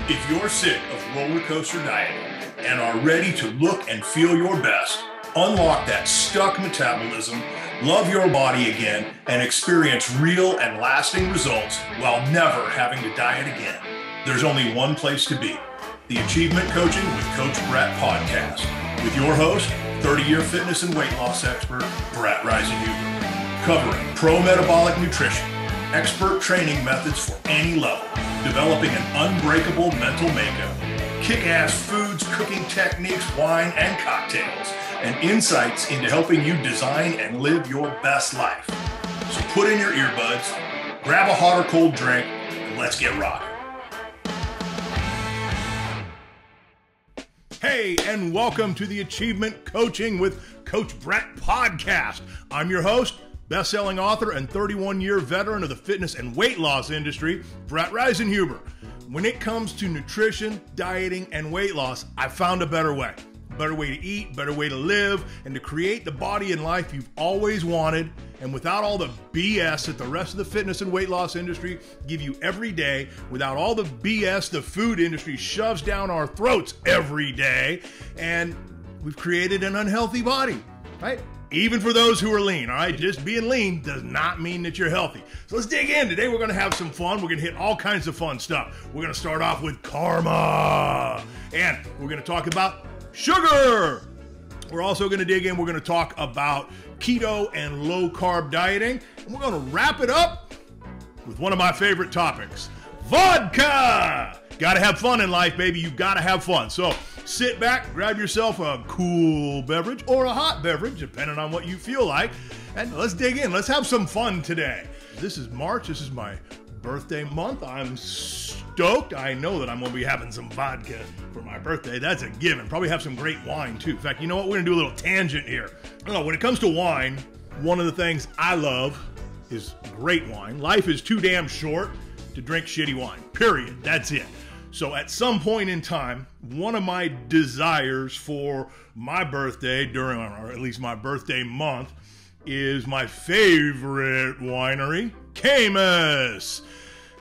If you're sick of roller coaster dieting and are ready to look and feel your best, unlock that stuck metabolism, love your body again, and experience real and lasting results while never having to diet again, there's only one place to be: the Achievement Coaching with Coach Brett podcast, with your host, 30-year fitness and weight loss expert, Brett Reisenhuber, covering pro-metabolic nutrition, expert training methods for any level, developing an unbreakable mental makeup, kick-ass foods, cooking techniques, wine, and cocktails, and insights into helping you design and live your best life. So put in your earbuds, grab a hot or cold drink, and let's get rocking. Hey, and welcome to the Achievement Coaching with Coach Brett podcast. I'm your host, best-selling author and 31-year veteran of the fitness and weight loss industry, Brett Reisenhuber. When it comes to nutrition, dieting, and weight loss, I found a better way. Better way to eat, better way to live, and to create the body and life you've always wanted, and without all the BS that the rest of the fitness and weight loss industry give you every day, without all the BS the food industry shoves down our throats every day, and we've created an unhealthy body, right? Even for those who are lean, all right? Just being lean does not mean that you're healthy. So let's dig in. Today we're going to have some fun. We're going to hit all kinds of fun stuff. We're going to start off with karma, and we're going to talk about sugar. We're also going to dig in. We're going to talk about keto and low carb dieting. And we're going to wrap it up with one of my favorite topics, vodka. Got to have fun in life, baby. You got to have fun. So sit back, grab yourself a cool beverage or a hot beverage, depending on what you feel like. And let's dig in. Let's have some fun today. This is March. This is my birthday month. I'm stoked. I know that I'm going to be having some vodka for my birthday. That's a given. Probably have some great wine too. In fact, you know what? We're going to do a little tangent here. When it comes to wine, one of the things I love is great wine. Life is too damn short to drink shitty wine. Period. That's it. So at some point in time, one of my desires for my birthday during, or at least my birthday month, is my favorite winery, Caymus.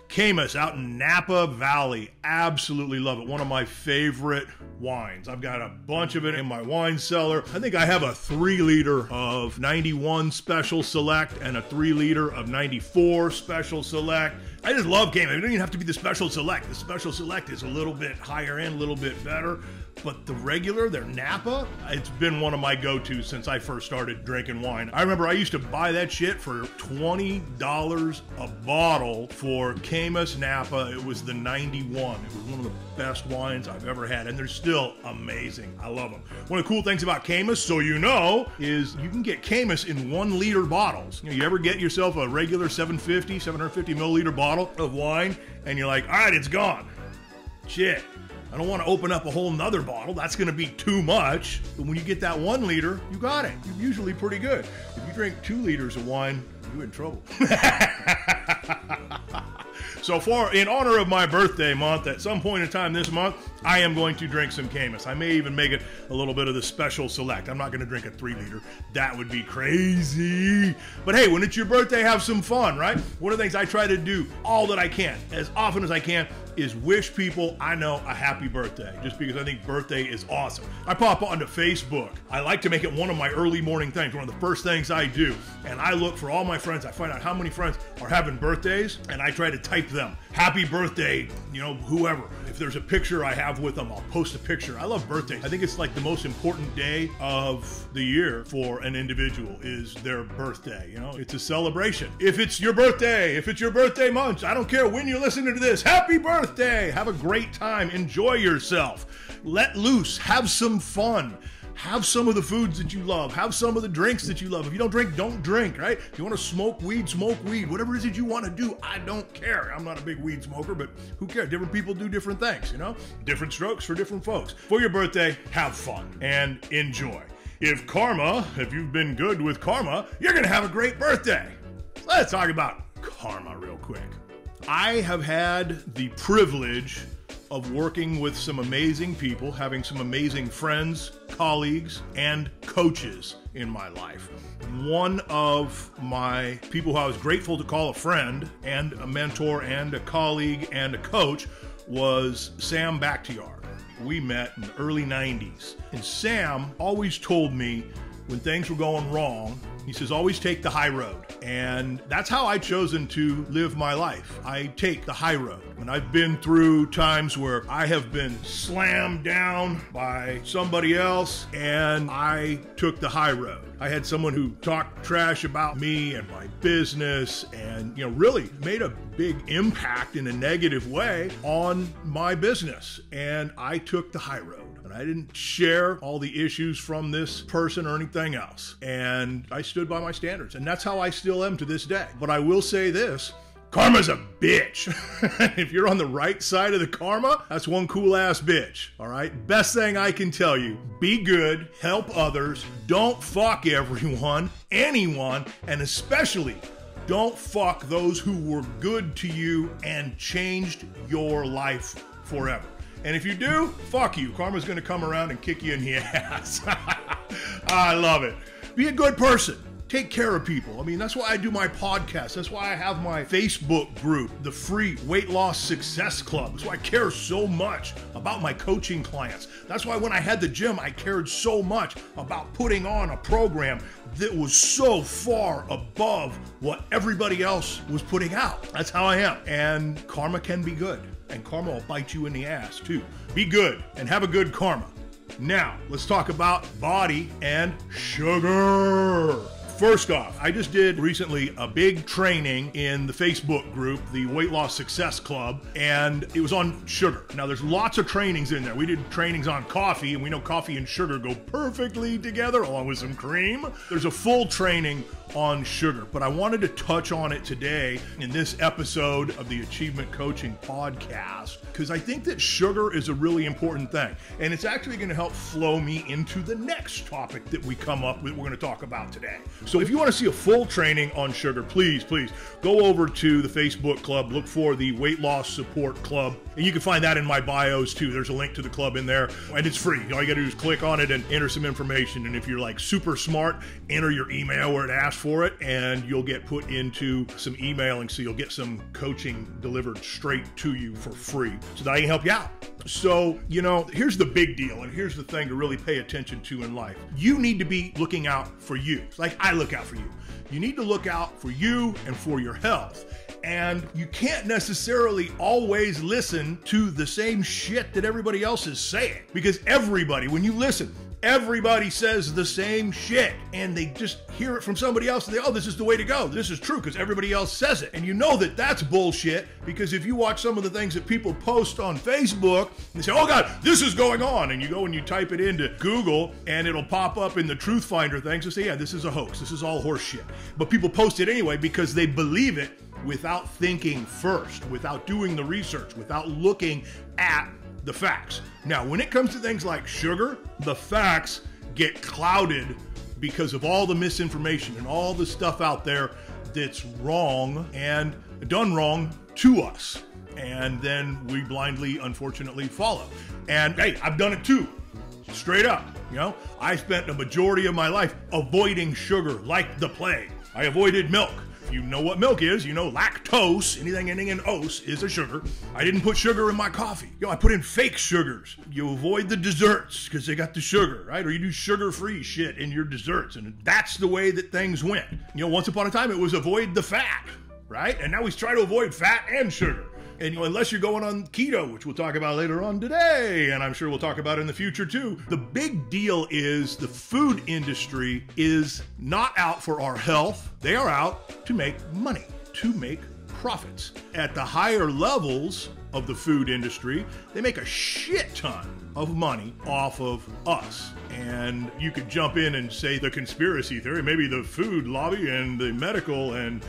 Caymus out in Napa Valley. Absolutely love it. One of my favorite wines. I've got a bunch of it in my wine cellar. I think I have a 3-liter of 91 Special Select and a 3-liter of 94 Special Select. I just love Caymus. It doesn't even have to be the Special Select. The Special Select is a little bit higher end, a little bit better. But the regular, their Napa, it's been one of my go-tos since I first started drinking wine. I remember I used to buy that shit for $20 a bottle for Caymus Napa. It was the 91. It was one of the best wines I've ever had, and they're still amazing. I love them. One of the cool things about Caymus, so you know, is you can get Caymus in 1-liter bottles. You ever get yourself a regular 750 milliliter bottle of wine, and you're like, all right, it's gone. Shit. I don't want to open up a whole nother bottle. That's going to be too much. But when you get that 1 liter, you got it. You're usually pretty good. If you drink 2 liters of wine, you're in trouble. So in honor of my birthday month, at some point in time this month, I am going to drink some Caymus. I may even make it a little bit of the Special Select. I'm not going to drink a 3-liter. That would be crazy. But hey, when it's your birthday, have some fun, right? One of the things I try to do all that I can, as often as I can, is wish people I know a happy birthday, just because I think birthday is awesome. I pop onto Facebook. I like to make it one of my early morning things, one of the first things I do. And I look for all my friends. I find out how many friends are having birthdays, and I try to type them. Happy birthday, whoever. If there's a picture I have with them, I'll post a picture. I love birthdays. I think it's like the most important day of the year for an individual is their birthday. It's a celebration. If it's your birthday, if it's your birthday month, I don't care when you're listening to this, happy birthday. Have a great time. Enjoy yourself. Let loose. Have some fun. Have some of the foods that you love. Have some of the drinks that you love. If you don't drink, don't drink, right? If you want to smoke weed, smoke weed. Whatever it is that you want to do, I don't care. I'm not a big weed smoker, but who cares? Different people do different things, Different strokes for different folks. For your birthday, have fun and enjoy. If you've been good with karma, you're going to have a great birthday. Let's talk about karma real quick. I have had the privilege of working with some amazing people, having some amazing friends, colleagues, and coaches in my life. One of my people who I was grateful to call a friend and a mentor and a colleague and a coach was Sam Bakhtiar. We met in the early 90s. And Sam always told me when things were going wrong, he says, always take the high road. And that's how I've chosen to live my life. I take the high road. And I've been through times where I have been slammed down by somebody else, and I took the high road. I had someone who talked trash about me and my business and, really made a big impact in a negative way on my business. And I took the high road. I didn't share all the issues from this person or anything else. And I stood by my standards. And that's how I still am to this day. But I will say this, karma's a bitch. If you're on the right side of the karma, that's one cool ass bitch. All right. Best thing I can tell you, be good, help others. Don't fuck everyone, anyone, and especially don't fuck those who were good to you and changed your life forever. And if you do, fuck you. Karma's going to come around and kick you in the ass. I love it. Be a good person. Take care of people. I mean, that's why I do my podcast. That's why I have my Facebook group, the free Weight Loss Success Club. That's why I care so much about my coaching clients. That's why when I had the gym, I cared so much about putting on a program that was so far above what everybody else was putting out. That's how I am. And karma can be good. And karma will bite you in the ass too. Be good and have a good karma. Now, let's talk about body and sugar. First off, I just did recently a big training in the Facebook group, the Weight Loss Success Club, and it was on sugar. Now, there's lots of trainings in there. We did trainings on coffee, and we know coffee and sugar go perfectly together, along with some cream. There's a full training on sugar, but I wanted to touch on it today in this episode of the Achievement Coaching Podcast, because I think that sugar is a really important thing, and it's actually going to help flow me into the next topic that we come up with, we're going to talk about today. So if you want to see a full training on sugar, please go over to the Facebook club, look for the Weight Loss Support Club, and you can find that in my bios too. There's a link to the club in there, and it's free. All you got to do is click on it and enter some information, and if you're like super smart, enter your email where it asks for it, and you'll get put into some emailing, so you'll get some coaching delivered straight to you for free, so that I can help you out. So, here's the big deal, and here's the thing to really pay attention to in life. You need to be looking out for you. It's like I look out for you. You need to look out for you and for your health. And you can't necessarily always listen to the same shit that everybody else is saying. Because everybody, when you listen, everybody says the same shit, and they just hear it from somebody else and this is the way to go. This is true because everybody else says it. And you know that that's bullshit, because if you watch some of the things that people post on Facebook, they say, oh God, this is going on. And you go and you type it into Google and it'll pop up in the Truth Finder things and say, yeah, this is a hoax. This is all horse shit. But people post it anyway because they believe it without thinking first, without doing the research, without looking at the facts. Now, when it comes to things like sugar, the facts get clouded because of all the misinformation and all the stuff out there that's wrong and done wrong to us. And then we blindly, unfortunately, follow. And hey, I've done it too. Straight up. I spent the majority of my life avoiding sugar like the plague. I avoided milk. You know what milk is, lactose, anything ending in ose is a sugar. I didn't put sugar in my coffee. I put in fake sugars. You avoid the desserts because they got the sugar, right? Or you do sugar-free shit in your desserts, and that's the way that things went. Once upon a time it was avoid the fat, right? And now we try to avoid fat and sugar. And unless you're going on keto, which we'll talk about later on today, and I'm sure we'll talk about in the future too. The big deal is the food industry is not out for our health. They are out to make money, to make profits. At the higher levels of the food industry, they make a shit ton of money off of us. And you could jump in and say the conspiracy theory, maybe the food lobby and the medical and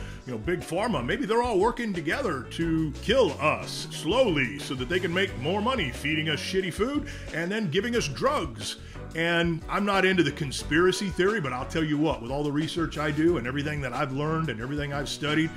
big pharma, maybe they're all working together to kill us slowly so that they can make more money feeding us shitty food and then giving us drugs. And I'm not into the conspiracy theory, but I'll tell you what, with all the research I do and everything that I've learned and everything I've studied,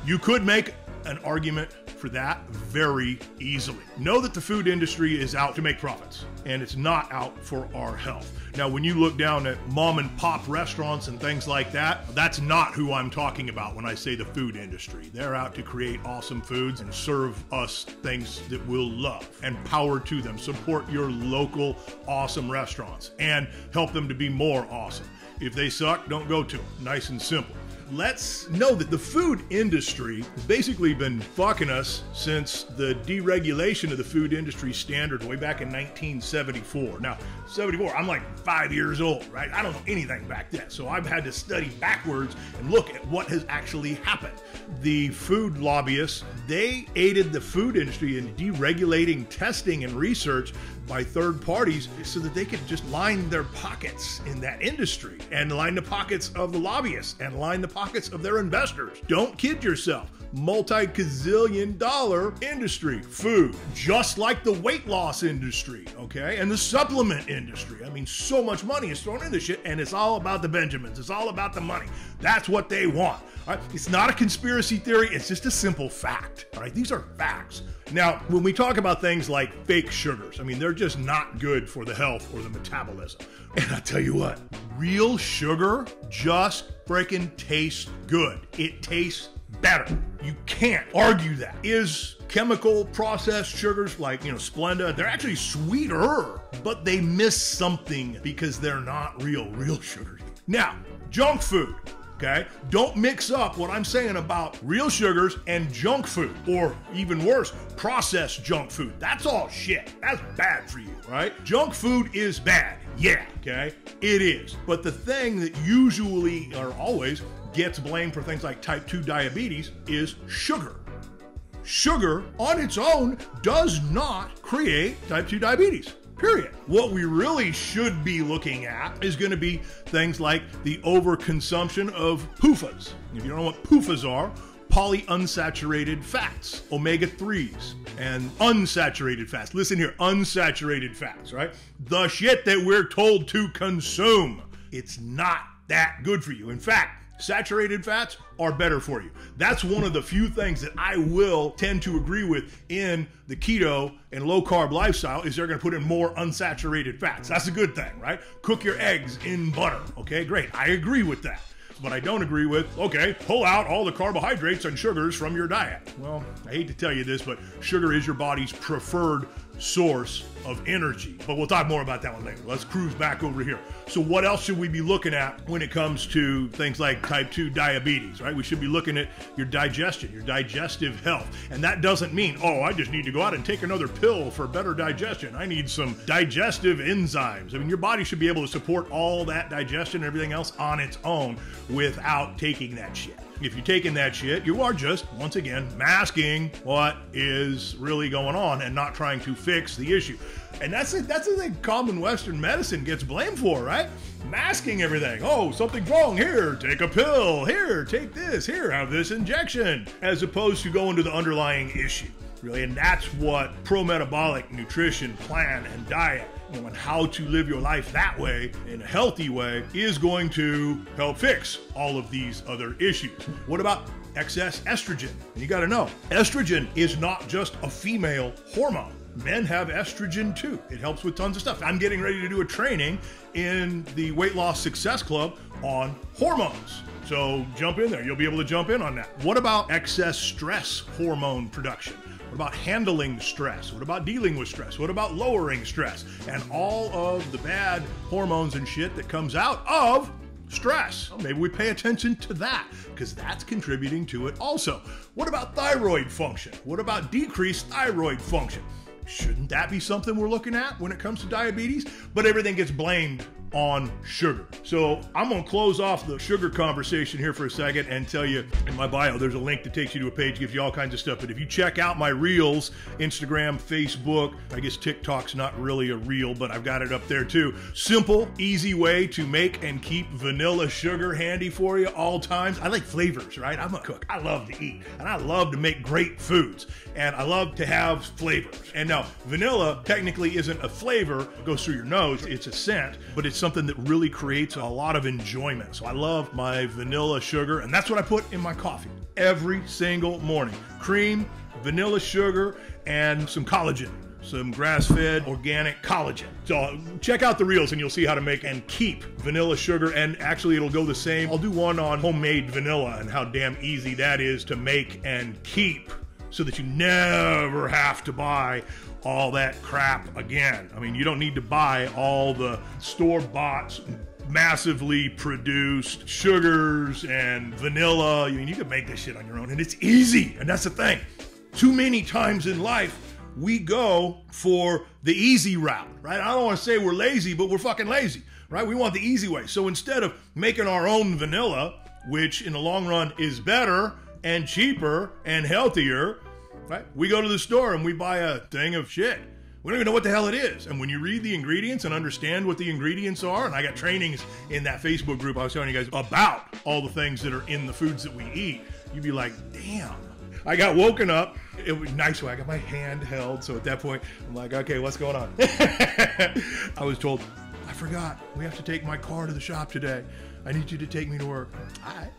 you could make an argument for that very easily. Know that the food industry is out to make profits, and it's not out for our health. Now, when you look down at mom and pop restaurants and things like that, that's not who I'm talking about when I say the food industry. They're out to create awesome foods and serve us things that we'll love, and power to them. Support your local awesome restaurants and help them to be more awesome. If they suck, don't go to them. Nice and simple. Let's know that the food industry has basically been fucking us since the deregulation of the food industry standard way back in 1974. Now, 74, I'm like 5 years old, right? I don't know anything back then. So I've had to study backwards and look at what has actually happened. The food lobbyists, they aided the food industry in deregulating testing and research by third parties so that they could just line their pockets in that industry and line the pockets of the lobbyists and line the pockets of their investors. Don't kid yourself. Multi-gazillion dollar industry, food, just like the weight loss industry, okay? And the supplement industry. I mean, so much money is thrown into this shit, and it's all about the Benjamins. It's all about the money. That's what they want. All right? It's not a conspiracy theory. It's just a simple fact. All right? These are facts. Now, when we talk about things like fake sugars, I mean, they're just not good for the health or the metabolism. And I tell you what, real sugar just freaking tastes good. It tastes better. You can't argue that. Is chemical processed sugars like, Splenda, they're actually sweeter, but they miss something because they're not real sugars. Now, junk food. Okay? Don't mix up what I'm saying about real sugars and junk food, or even worse, processed junk food. That's all shit. That's bad for you, right? Junk food is bad. Yeah, okay? It is. But the thing that usually or always gets blamed for things like type 2 diabetes is sugar. Sugar on its own does not create type 2 diabetes. Period. What we really should be looking at is going to be things like the overconsumption of PUFAs. If you don't know what PUFAs are, polyunsaturated fats, omega-3s, and unsaturated fats. Listen here, unsaturated fats, right? The shit that we're told to consume. It's not that good for you. In fact, saturated fats are better for you. That's one of the few things that I will tend to agree with in the keto and low carb lifestyle is they're going to put in more unsaturated fats. That's a good thing, right? Cook your eggs in butter. Okay, great. I agree with that. But I don't agree with, okay, pull out all the carbohydrates and sugars from your diet. Well, I hate to tell you this, but sugar is your body's preferred source of energy. But we'll talk more about that one later. Let's cruise back over here. So what else should we be looking at when it comes to things like type 2 diabetes, right? We should be looking at your digestion, your digestive health. And that doesn't mean, oh, I just need to go out and take another pill for better digestion. I need some digestive enzymes. I mean, your body should be able to support all that digestion and everything else on its own without taking that shit. If you're taking that shit, you are just, once again, masking what is really going on and not trying to fix the issue. And that's the thing common Western medicine gets blamed for, right? Masking everything. Oh, something's wrong. Here, take a pill. Here, take this. Here, have this injection. As opposed to going to the underlying issue, really. And that's what pro-metabolic nutrition plan and diet, and how to live your life that way in a healthy way is going to help fix all of these other issues. What about excess estrogen? And you got to know, estrogen is not just a female hormone. Men have estrogen too. It helps with tons of stuff. I'm getting ready to do a training in the Weight Loss Success Club on hormones. So jump in there. You'll be able to jump in on that. What about excess stress hormone production? What about handling stress? What about dealing with stress? What about lowering stress? And all of the bad hormones and shit that comes out of stress. Well, maybe we pay attention to that because that's contributing to it also. What about thyroid function? What about decreased thyroid function? Shouldn't that be something we're looking at when it comes to diabetes? But everything gets blamed on sugar. So I'm going to close off the sugar conversation here for a second and tell you in my bio, there's a link that takes you to a page, gives you all kinds of stuff. But if you check out my reels, Instagram, Facebook, I guess TikTok's not really a reel, but I've got it up there too. Simple, easy way to make and keep vanilla sugar handy for you all times. I like flavors, right? I'm a cook. I love to eat and I love to make great foods and I love to have flavors. And now vanilla technically isn't a flavor, it goes through your nose. It's a scent, but it's something that really creates a lot of enjoyment. So I love my vanilla sugar, and that's what I put in my coffee every single morning. Cream, vanilla sugar, and some collagen. Some grass-fed organic collagen. So check out the reels and you'll see how to make and keep vanilla sugar, and actually it'll go the same. I'll do one on homemade vanilla and how damn easy that is to make and keep so that you never have to buy all that crap again. I mean, you don't need to buy all the store-bought, massively produced sugars and vanilla. I mean, you can make this shit on your own and it's easy. And that's the thing. Too many times in life, we go for the easy route, right? I don't want to say we're lazy, but we're fucking lazy, right? We want the easy way. So instead of making our own vanilla, which in the long run is better and cheaper and healthier, right? We go to the store and we buy a thing of shit. We don't even know what the hell it is. And when you read the ingredients and understand what the ingredients are, and I got trainings in that Facebook group I was telling you guys about all the things that are in the foods that we eat, you'd be like, damn. I got woken up. It was nice way. I got my hand held. So at that point, I'm like, okay, what's going on? I was told, I forgot. We have to take my car to the shop today. I need you to take me to work. All right,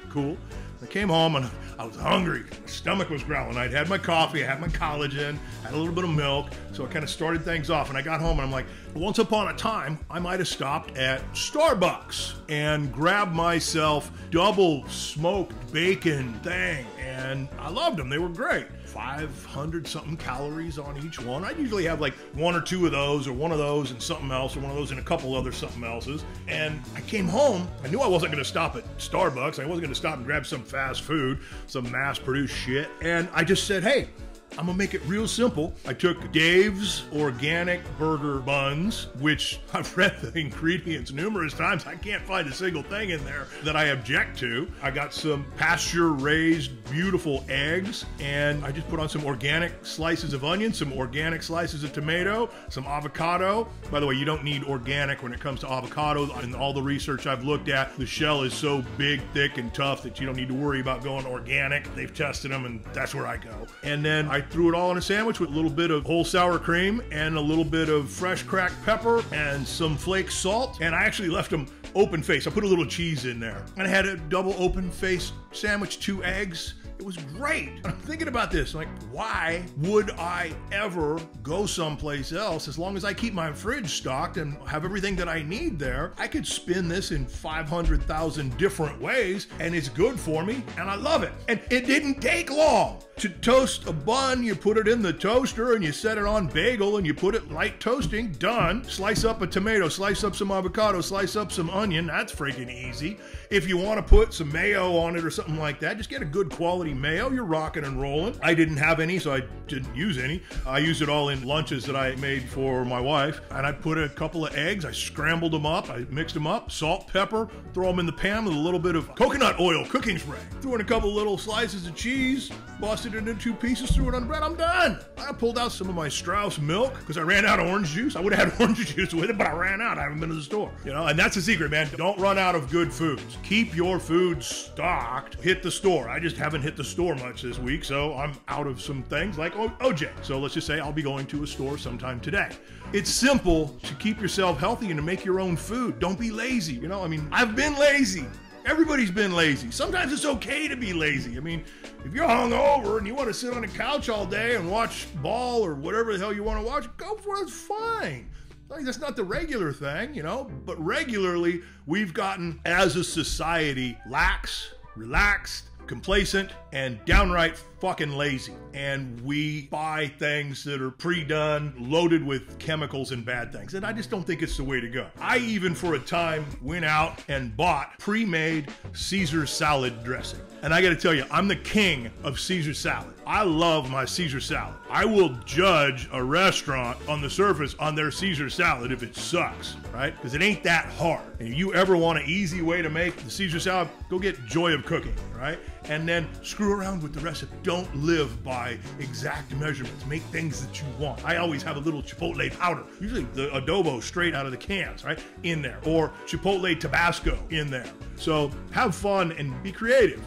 cool. I came home and I was hungry. My stomach was growling. I'd had my coffee, I had my collagen, had a little bit of milk. So I kind of started things off and I got home and I'm like, once upon a time, I might have stopped at Starbucks and grabbed myself double smoked bacon thing. And I loved them. They were great. 500 something calories on each one. I usually have like one or two of those, or one of those and something else, or one of those and a couple other something else's. And I came home. I knew I wasn't going to stop at Starbucks. I wasn't going to stop and grab some fast food, some mass-produced shit. And I just said, hey, I'm gonna make it real simple. I took Dave's organic burger buns, which I've read the ingredients numerous times. I can't find a single thing in there that I object to. I got some pasture-raised, beautiful eggs, and I just put on some organic slices of onion, some organic slices of tomato, some avocado. By the way, you don't need organic when it comes to avocado. In all the research I've looked at, the shell is so big, thick, and tough that you don't need to worry about going organic. They've tested them, and that's where I go. And then I threw it all in a sandwich with a little bit of whole sour cream and a little bit of fresh cracked pepper and some flake salt. And I actually left them open faced. I put a little cheese in there. And I had a double open faced sandwich, 2 eggs. It was great. I'm thinking about this, like, why would I ever go someplace else as long as I keep my fridge stocked and have everything that I need there? I could spin this in 500,000 different ways and it's good for me and I love it. And it didn't take long. To toast a bun, you put it in the toaster and you set it on bagel and you put it light toasting, done. Slice up a tomato, slice up some avocado, slice up some onion, that's freaking easy. If you want to put some mayo on it or something like that, just get a good quality mayo, you're rocking and rolling. I didn't have any, so I didn't use any. I used it all in lunches that I made for my wife, and I put a couple of eggs, I scrambled them up, I mixed them up, salt, pepper, throw them in the pan with a little bit of coconut oil, cooking spray. Threw in a couple little slices of cheese, busted it into 2 pieces, threw it on bread, I'm done. I pulled out some of my Strauss milk because I ran out of orange juice. I would have had orange juice with it, but I ran out. I haven't been to the store. You know, and that's the secret, man. Don't run out of good foods. Keep your food stocked. Hit the store. I just haven't hit the store much this week, so I'm out of some things like OJ. So let's just say I'll be going to a store sometime today. It's simple to keep yourself healthy and to make your own food. Don't be lazy. You know, I mean, I've been lazy. Everybody's been lazy. Sometimes it's okay to be lazy. I mean, if you're hungover and you want to sit on the couch all day and watch ball or whatever the hell you want to watch, go for it. It's fine. Like, that's not the regular thing, you know, but regularly we've gotten, as a society, lax, relaxed, complacent, and downright fucking lazy. And we buy things that are pre-done, loaded with chemicals and bad things. And I just don't think it's the way to go. I even for a time went out and bought pre-made Caesar salad dressing. And I gotta tell you, I'm the king of Caesar salad. I love my Caesar salad. I will judge a restaurant on the surface on their Caesar salad if it sucks, right? Because it ain't that hard. And if you ever want an easy way to make the Caesar salad, go get Joy of Cooking, right? And then screw around with the recipe. Don't live by exact measurements. Make things that you want. I always have a little chipotle powder, usually the adobo straight out of the cans, right? In there. Or chipotle Tabasco in there. So have fun and be creative.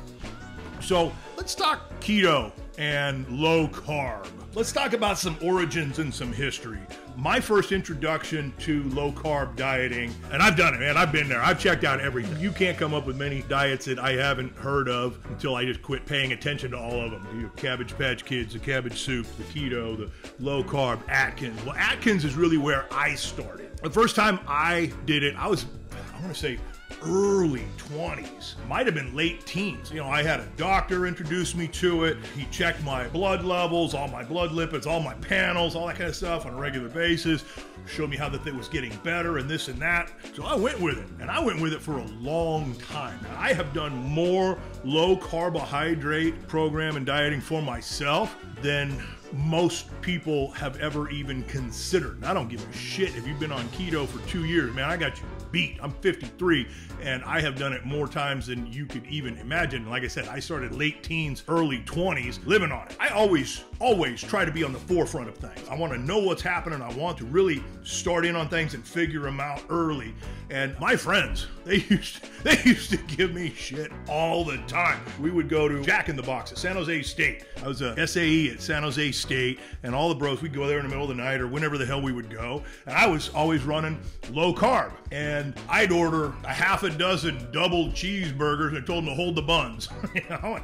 So let's talk keto and low carb. let's talk about some origins and some history. My first introduction to low-carb dieting, and I've done it, man. I've been there. I've checked out everything. You can't come up with many diets that I haven't heard of until I just quit paying attention to all of them. The Cabbage Patch Kids, the cabbage soup, the keto, the low-carb, Atkins. Well, Atkins is really where I started. The first time I did it, I want to say, early 20s, might have been late teens. You know, I had a doctor introduce me to it. He checked my blood levels, all my blood lipids, all my panels, all that kind of stuff on a regular basis, showed me how the thing was getting better and this and that. So I went with it, and I went with it for a long time. Now, I have done more low carbohydrate program and dieting for myself than most people have ever even considered. And I don't give a shit if you've been on keto for 2 years, man. I got you beat. I'm 53, and I have done it more times than you could even imagine. Like I said, I started late teens, early 20s, living on it. I always try to be on the forefront of things. I want to know what's happening. I want to really start in on things and figure them out early. And my friends, they used to give me shit all the time. We would go to Jack in the Box at San Jose State. I was a SAE at San Jose State, and all the bros, we'd go there in the middle of the night or whenever the hell we would go. And I was always running low carb. And I'd order a half a dozen double cheeseburgers and I told them to hold the buns. You know,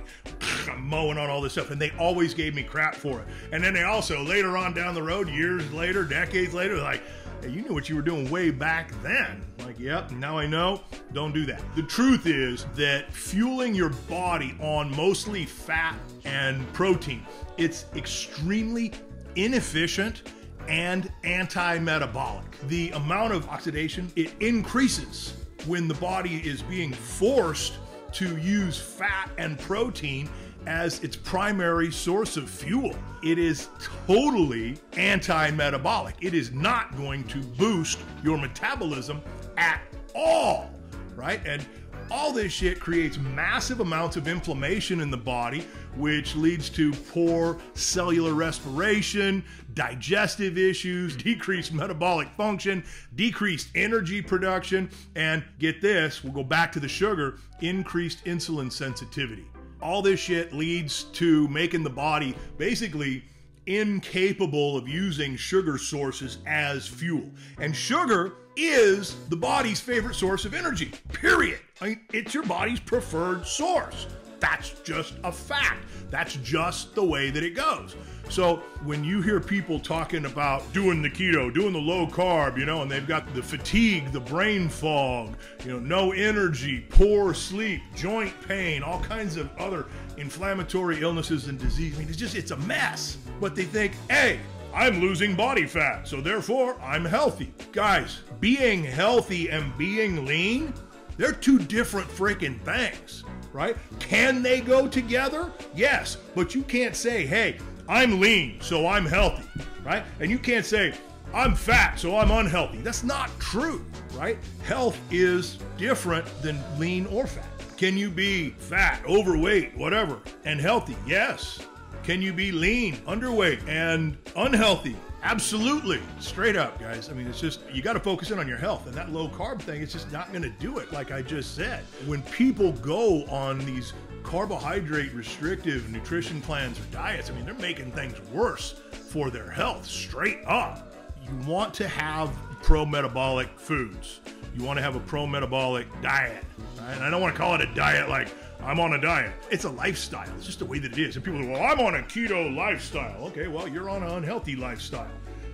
I'm mowing on all this stuff, and they always gave me crap for it. And then they also, later on down the road, years later, decades later, they're like, hey, you knew what you were doing way back then. I'm like, yep, now I know. Don't do that. The truth is that fueling your body on mostly fat and protein, it's extremely inefficient and anti-metabolic. The amount of oxidation, it increases when the body is being forced to use fat and protein as its primary source of fuel. It is totally anti-metabolic. It is not going to boost your metabolism at all, right? And all this shit creates massive amounts of inflammation in the body, which leads to poor cellular respiration, digestive issues, decreased metabolic function, decreased energy production, and get this, we'll go back to the sugar, increased insulin sensitivity. All this shit leads to making the body basically incapable of using sugar sources as fuel. And sugar is the body's favorite source of energy, period. I mean, it's your body's preferred source. That's just a fact. That's just the way that it goes. So when you hear people talking about doing the keto, doing the low carb, you know, and they've got the fatigue, the brain fog, you know, no energy, poor sleep, joint pain, all kinds of other inflammatory illnesses and disease. I mean, it's a mess. But they think, hey, I'm losing body fat, so therefore I'm healthy. Guys, being healthy and being lean, they're two different freaking things, right? Can they go together? Yes, but you can't say, hey, I'm lean, so I'm healthy, right? And you can't say, I'm fat, so I'm unhealthy. That's not true, right? Health is different than lean or fat. Can you be fat, overweight, whatever, and healthy? Yes. Can you be lean, underweight, and unhealthy? Absolutely. Straight up, guys. I mean, it's just, you got to focus in on your health, and that low carb thing, it's just not going to do it, like I just said. When people go on these carbohydrate restrictive nutrition plans or diets, I mean, they're making things worse for their health, straight up. You want to have pro-metabolic foods. You want to have a pro-metabolic diet. Right? And I don't want to call it a diet like, I'm on a diet. It's a lifestyle. It's just the way that it is. And people go, well, I'm on a keto lifestyle. Okay, well, you're on an unhealthy lifestyle.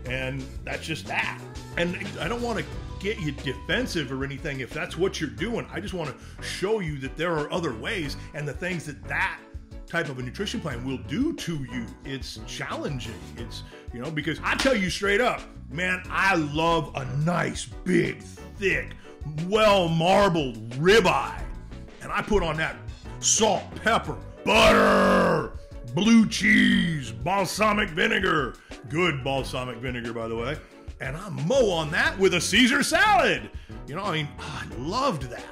And that's just that. And I don't want to get you defensive or anything if that's what you're doing. I just want to show you that there are other ways, and the things that that type of a nutrition plan will do to you. It's challenging. It's, you know, because I tell you straight up, man, I love a nice, big, thick, well-marbled ribeye. And I put on that salt, pepper, butter, blue cheese, balsamic vinegar. Good balsamic vinegar, by the way. And I mow on that with a Caesar salad. You know, I mean, I loved that.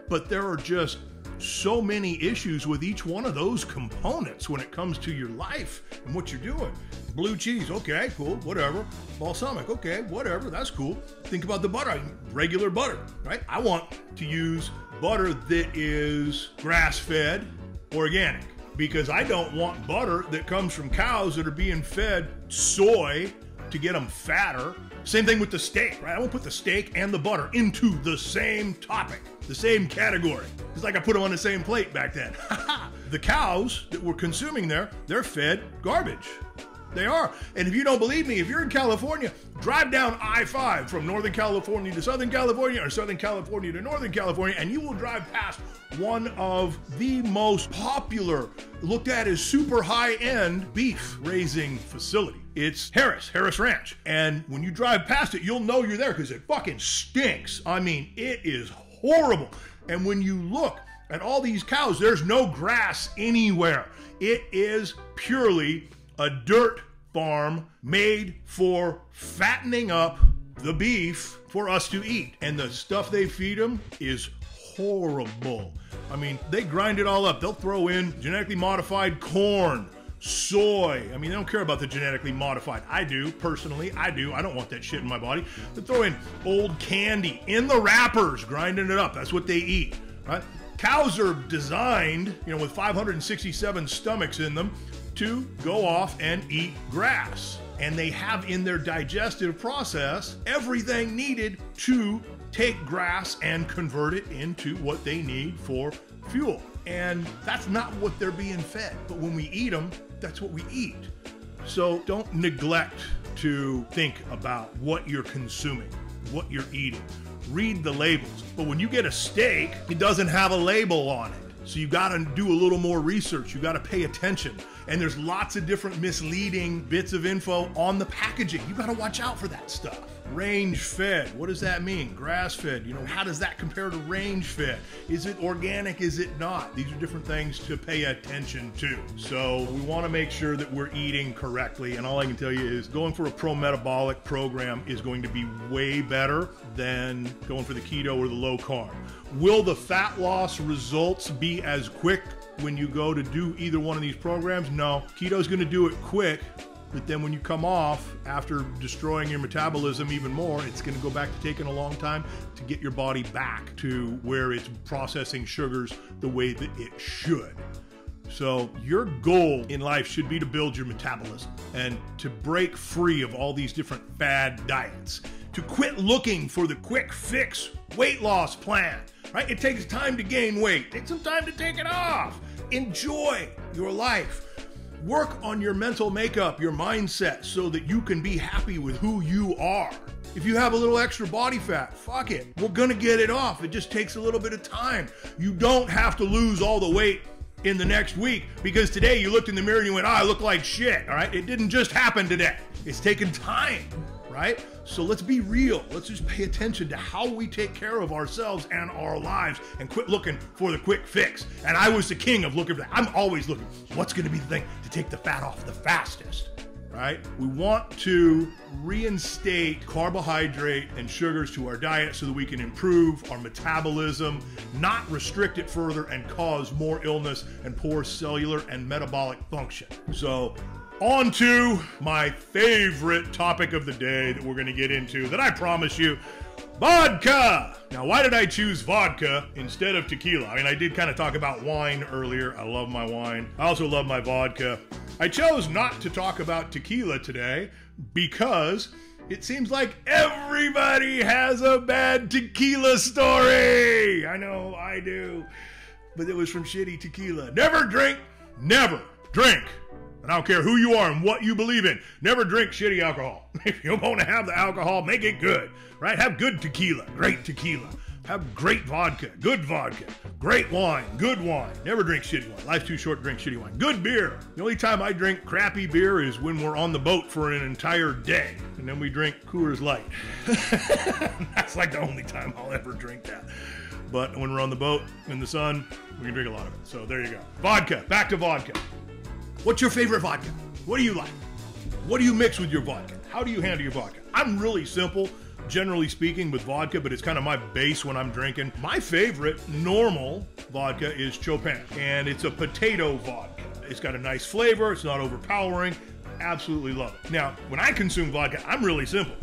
But there are just so many issues with each one of those components when it comes to your life and what you're doing. Blue cheese, okay, cool, whatever. Balsamic, okay, whatever, that's cool. Think about the butter, regular butter, right? I want to use butter that is grass-fed, organic. because I don't want butter that comes from cows that are being fed soy to get them fatter. Same thing with the steak, right? I won't put the steak and the butter into the same topic, the same category. It's like I put them on the same plate back then. The cows that we're consuming there, they're fed garbage. They are. And if you don't believe me, if you're in California, drive down I-5 from Northern California to Southern California or Southern California to Northern California, and you will drive past one of the most popular, looked at as super high-end beef raising facility. It's Harris Ranch. And when you drive past it, you'll know you're there because it fucking stinks. I mean, it is horrible. And when you look at all these cows, there's no grass anywhere. It is purely a dirt farm made for fattening up the beef for us to eat. And the stuff they feed them is horrible. I mean, they grind it all up. They'll throw in genetically modified corn, soy. I mean, they don't care about the genetically modified. I do, personally. I do. I don't want that shit in my body. They throw in old candy in the wrappers, grinding it up. That's what they eat, right? Cows are designed, with 567 stomachs in them, to go off and eat grass. And they have in their digestive process everything needed to take grass and convert it into what they need for fuel. And that's not what they're being fed. But when we eat them, that's what we eat. So don't neglect to think about what you're consuming, what you're eating. Read the labels. But when you get a steak, it doesn't have a label on it. So you got to do a little more research. You got to pay attention. And there's lots of different misleading bits of info on the packaging. You got to watch out for that stuff. Range fed. What does that mean? Grass fed. How does that compare to range fed? Is it organic? Is it not? These are different things to pay attention to. So we want to make sure that we're eating correctly. And all I can tell you is going for a pro-metabolic program is going to be way better than going for the keto or the low carb. Will the fat loss results be as quick when you go to do either one of these programs? No. Keto's going to do it quick, but then when you come off after destroying your metabolism even more, it's going to go back to taking a long time to get your body back to where it's processing sugars the way that it should. So your goal in life should be to build your metabolism and to break free of all these different fad diets, to quit looking for the quick fix weight loss plan, right? It takes time to gain weight. Take some time to take it off. Enjoy your life. Work on your mental makeup, your mindset, so that you can be happy with who you are. If you have a little extra body fat, fuck it. We're gonna get it off. It just takes a little bit of time. You don't have to lose all the weight in the next week because today you looked in the mirror and you went, I look like shit, all right? It didn't just happen today. It's taken time, right? So let's be real. Let's just pay attention to how we take care of ourselves and our lives and quit looking for the quick fix. And I was the king of looking for that. I'm always looking, what's going to be the thing to take the fat off the fastest, right? We want to reinstate carbohydrate and sugars to our diet so that we can improve our metabolism, not restrict it further and cause more illness and poor cellular and metabolic function. So on to my favorite topic of the day that we're going to get into, that I promise you, vodka. Now, why did I choose vodka instead of tequila? I mean, I did kind of talk about wine earlier. I love my wine. I also love my vodka. I chose not to talk about tequila today because it seems like everybody has a bad tequila story. I know, I do. But it was from shitty tequila. Never drink. And I don't care who you are and what you believe in. Never drink shitty alcohol. If you're going to have the alcohol, make it good, right? Have good tequila, great tequila. Have great vodka, good vodka. Great wine, good wine. Never drink shitty wine. Life's too short to drink shitty wine. Good beer. The only time I drink crappy beer is when we're on the boat for an entire day. And then we drink Coors Light. That's like the only time I'll ever drink that. But when we're on the boat in the sun, we can drink a lot of it. So there you go. Vodka. Back to vodka. What's your favorite vodka? What do you like? What do you mix with your vodka? How do you handle your vodka? I'm really simple, generally speaking, with vodka, but it's kind of my base when I'm drinking. My favorite normal vodka is Chopin, and it's a potato vodka. It's got a nice flavor. It's not overpowering. Absolutely love it. Now, when I consume vodka, I'm really simple.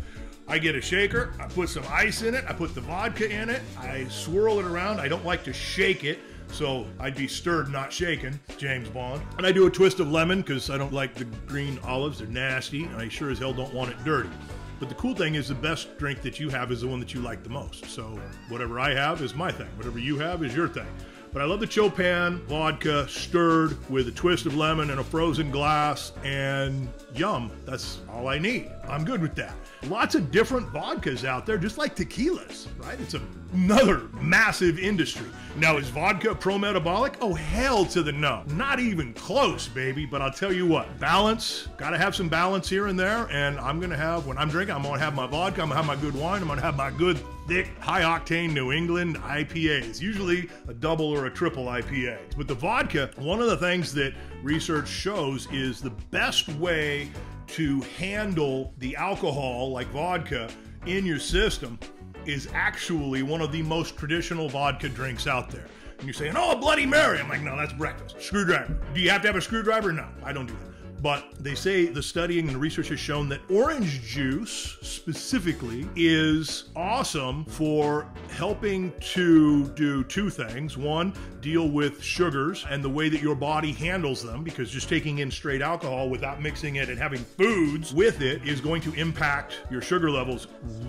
I get a shaker, I put some ice in it, I put the vodka in it, I swirl it around. I don't like to shake it. So I'd be stirred, not shaken, James Bond. And I do a twist of lemon because I don't like the green olives. They're nasty, and I sure as hell don't want it dirty. But the cool thing is the best drink that you have is the one that you like the most. So whatever I have is my thing. Whatever you have is your thing. But I love the Chopin vodka stirred with a twist of lemon and a frozen glass, and yum, that's all I need. I'm good with that. Lots of different vodkas out there, just like tequilas, right? It's another massive industry. Now, is vodka pro-metabolic? Oh, hell to the no. Not even close, baby. But I'll tell you what, balance, gotta have some balance here and there. And I'm gonna have, when I'm drinking, I'm gonna have my vodka, I'm gonna have my good wine, I'm gonna have my good, thick, high-octane New England IPAs, usually a double or a triple IPA. With the vodka, one of the things that research shows is the best way to handle the alcohol, like vodka, in your system is actually one of the most traditional vodka drinks out there. And you're saying, oh, a Bloody Mary. I'm like, no, that's breakfast. Screwdriver. Do you have to have a screwdriver? No, I don't do that. But they say the studying and the research has shown that orange juice specifically is awesome for helping to do two things. One, deal with sugars and the way that your body handles them, because just taking in straight alcohol without mixing it and having foods with it is going to impact your sugar levels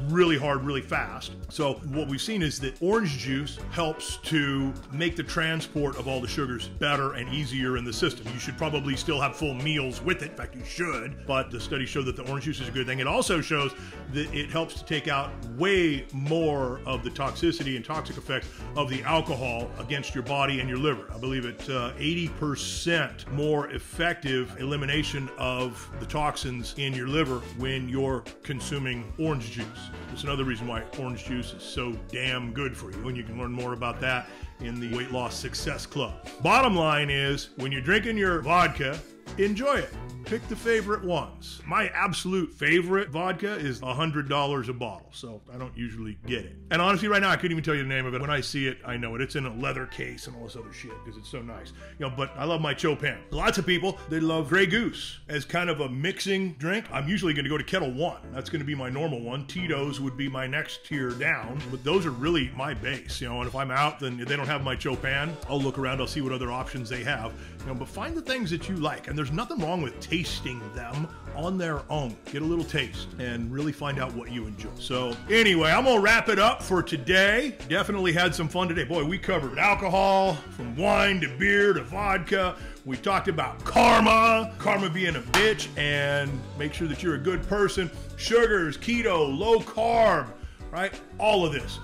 really hard, really fast. So what we've seen is that orange juice helps to make the transport of all the sugars better and easier in the system. You should probably still have full meals with it. In fact, you should, but the studies show that the orange juice is a good thing. It also shows that it helps to take out way more of the toxicity and toxic effects of the alcohol against your body and your liver. I believe it's 80% more effective elimination of the toxins in your liver when you're consuming orange juice. It's another reason why orange juice is so damn good for you, and you can learn more about that in the Weight Loss Success Club. Bottom line is, when you're drinking your vodka, enjoy it. Pick the favorite ones. My absolute favorite vodka is $100 a bottle, so I don't usually get it. And honestly, right now, I couldn't even tell you the name of it. When I see it, I know it. It's in a leather case and all this other shit because it's so nice. You know, but I love my Chopin. Lots of people, they love Grey Goose as kind of a mixing drink. I'm usually going to go to Kettle One. That's going to be my normal one. Tito's would be my next tier down, but those are really my base. You know, and if I'm out, then they don't have my Chopin, I'll look around, I'll see what other options they have. You know, but find the things that you like, and there's nothing wrong with tasting them on their own. Get a little taste and really find out what you enjoy. So anyway, I'm gonna wrap it up for today. Definitely had some fun today. Boy, we covered alcohol, from wine to beer to vodka. We talked about karma being a bitch, and make sure that you're a good person. Sugars, keto, low carb, right? All of this.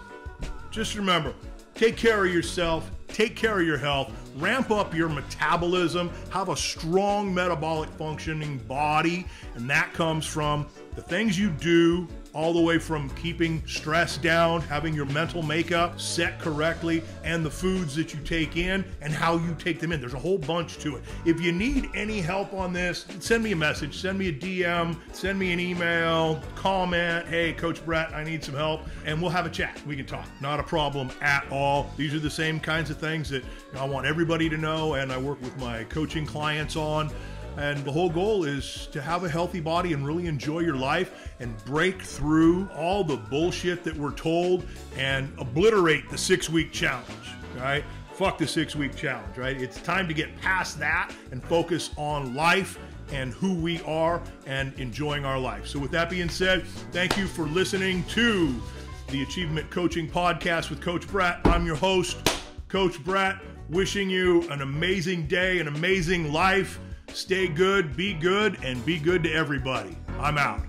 Just remember, take care of yourself, take care of your health, ramp up your metabolism, have a strong metabolic functioning body, and that comes from the things you do, all the way from keeping stress down, having your mental makeup set correctly, and the foods that you take in and how you take them in. There's a whole bunch to it. If you need any help on this, send me a message, send me a DM, send me an email, comment, hey, Coach Brett, I need some help, and we'll have a chat. We can talk. Not a problem at all. These are the same kinds of things that I want everybody to know, and I work with my coaching clients on. And the whole goal is to have a healthy body and really enjoy your life and break through all the bullshit that we're told and obliterate the 6-week challenge, right? Fuck the 6-week challenge, right? It's time to get past that and focus on life and who we are and enjoying our life. So with that being said, thank you for listening to the Achievement Coaching Podcast with Coach Brett. I'm your host, Coach Brett, wishing you an amazing day, an amazing life. Stay good, and be good to everybody. I'm out.